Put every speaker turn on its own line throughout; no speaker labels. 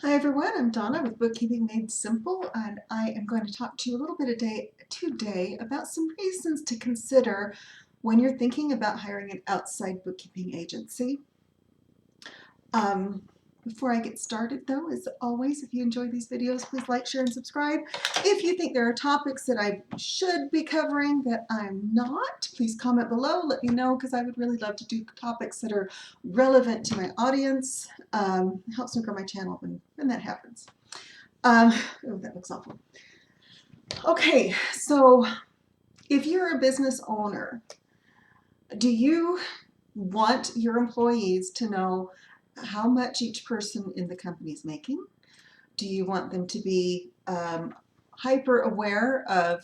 Hi everyone, I'm Donna with Bookkeeping Made Simple, and I am going to talk to you a little bit today about some reasons to consider when you're thinking about hiring an outside bookkeeping agency. Um, Before I get started though, as always, if you enjoy these videos, please like, share, and subscribe. If you think there are topics that I should be covering that I'm not, please comment below, let me know, because I would really love to do topics that are relevant to my audience. It helps me grow my channel when that happens. Oh, that looks awful. Okay, so if you're a business owner, do you want your employees to know how much each person in the company is making? Do you want them to be hyper aware of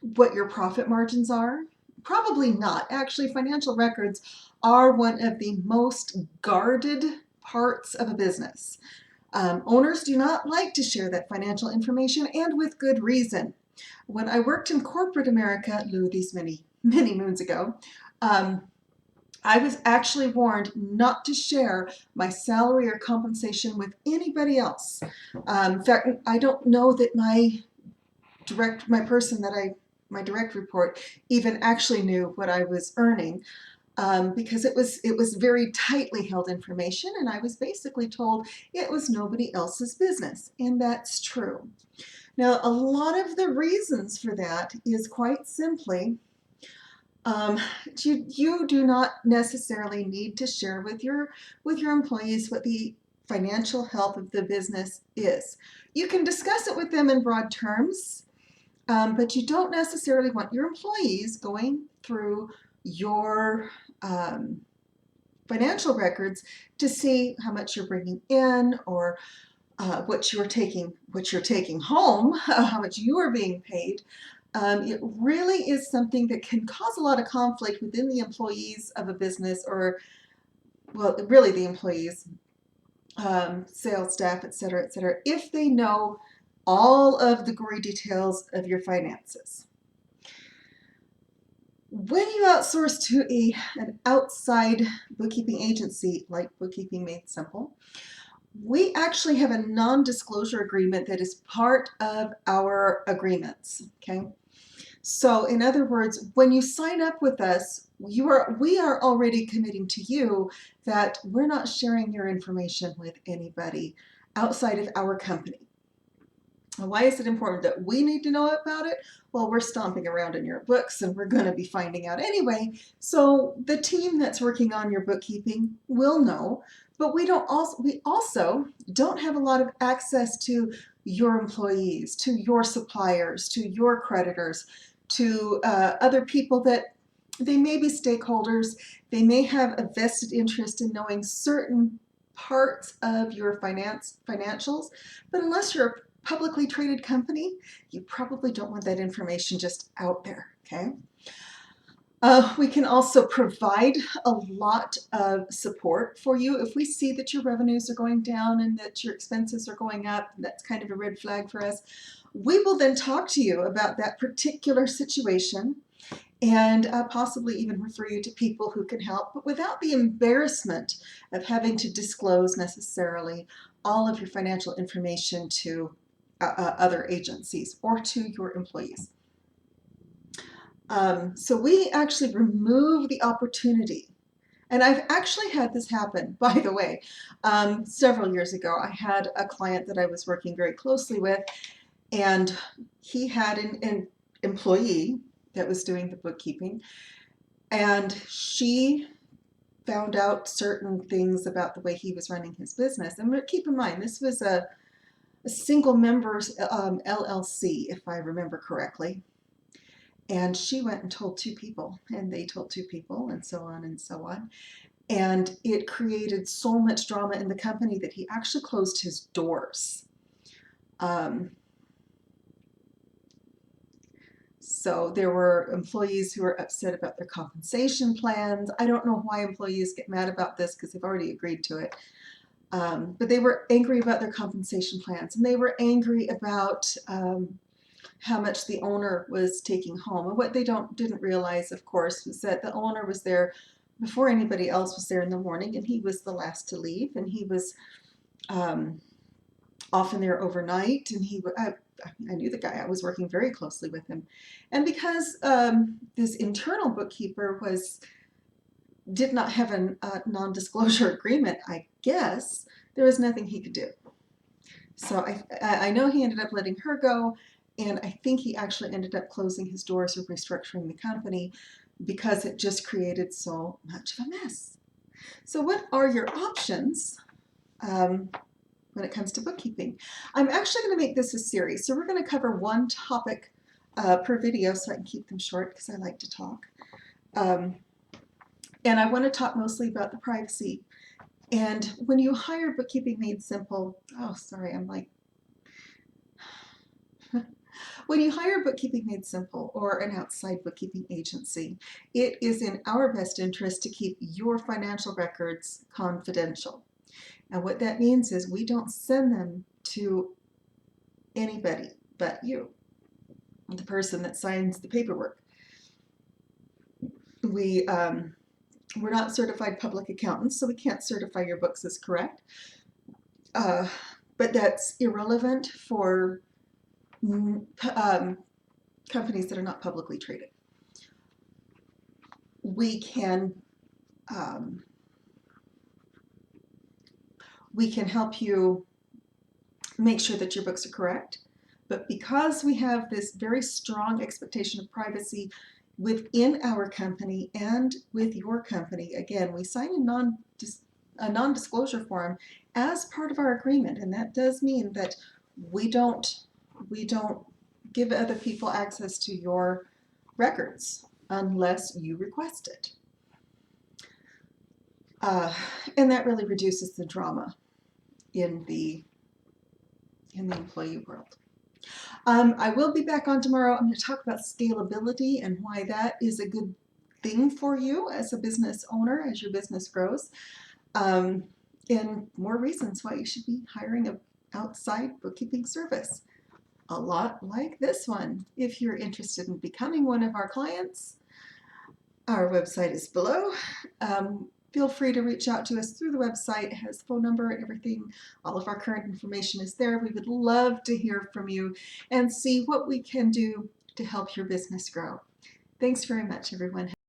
what your profit margins are? Probably not. Actually, financial records are one of the most guarded parts of a business. Owners do not like to share that financial information, and with good reason. When I worked in corporate America, these many moons ago, I was actually warned not to share my salary or compensation with anybody else. In fact, I don't know that my direct report even actually knew what I was earning. Because it was very tightly held information, and I was basically told it was nobody else's business, and that's true. Now, a lot of the reasons for that is quite simply you do not necessarily need to share with your employees what the financial health of the business is. You can discuss it with them in broad terms, but you don't necessarily want your employees going through your financial records to see how much you're bringing in, or what you're taking home, how much you are being paid. It really is something that can cause a lot of conflict within the employees of a business, or well, really the employees, sales staff, etc., if they know all of the gory details of your finances. When you outsource to an outside bookkeeping agency like Bookkeeping Made Simple, we actually have a non-disclosure agreement that is part of our agreements, okay? So in other words, when you sign up with us, we are already committing to you that we're not sharing your information with anybody outside of our company. Why is it important that we need to know about it? Well, we're stomping around in your books and we're going to be finding out anyway. So the team that's working on your bookkeeping will know, but we also don't have a lot of access to your employees, to your suppliers, to your creditors, to other people that they may be stakeholders. They may have a vested interest in knowing certain parts of your financials, but unless you're a publicly traded company, you probably don't want that information just out there, okay? We can also provide a lot of support for you. If we see that your revenues are going down and that your expenses are going up, that's kind of a red flag for us. We will then talk to you about that particular situation, and possibly even refer you to people who can help, but without the embarrassment of having to disclose necessarily all of your financial information to other agencies or to your employees. So we actually remove the opportunity. And I've actually had this happen, by the way. Several years ago, I had a client that I was working very closely with, and he had an employee that was doing the bookkeeping, and she found out certain things about the way he was running his business. And keep in mind, this was a single members LLC, if I remember correctly. And she went and told two people, and they told two people, and so on and so on. And it created so much drama in the company that he actually closed his doors. So there were employees who were upset about their compensation plans. I don't know why employees get mad about this because they've already agreed to it. But they were angry about their compensation plans, and they were angry about how much the owner was taking home. And what they didn't realize, of course, was that the owner was there before anybody else was there in the morning, and he was the last to leave, and he was often there overnight, and I knew the guy. I was working very closely with him, and because this internal bookkeeper did not have a non-disclosure agreement, I guess there was nothing he could do. So I know he ended up letting her go, and I think he actually ended up closing his doors or restructuring the company because it just created so much of a mess. So what are your options when it comes to bookkeeping? I'm actually going to make this a series. So we're going to cover one topic per video so I can keep them short because I like to talk. And I want to talk mostly about the privacy. And when you hire Bookkeeping Made Simple, oh, sorry, I'm like, when you hire Bookkeeping Made Simple or an outside bookkeeping agency, it is in our best interest to keep your financial records confidential. And what that means is we don't send them to anybody but you, the person that signs the paperwork. We're not certified public accountants, so we can't certify your books as correct. But that's irrelevant for companies that are not publicly traded. We can help you make sure that your books are correct, but because we have this very strong expectation of privacy within our company and with your company, again, we sign a non-disclosure form as part of our agreement, and that does mean that we don't give other people access to your records unless you request it. And that really reduces the drama in the employee world. I will be back on tomorrow. I'm going to talk about scalability and why that is a good thing for you as a business owner as your business grows, and more reasons why you should be hiring an outside bookkeeping service, a lot like this one. If you're interested in becoming one of our clients, our website is below. Feel free to reach out to us through the website. It has phone number and everything. All of our current information is there. We would love to hear from you and see what we can do to help your business grow. Thanks very much, everyone.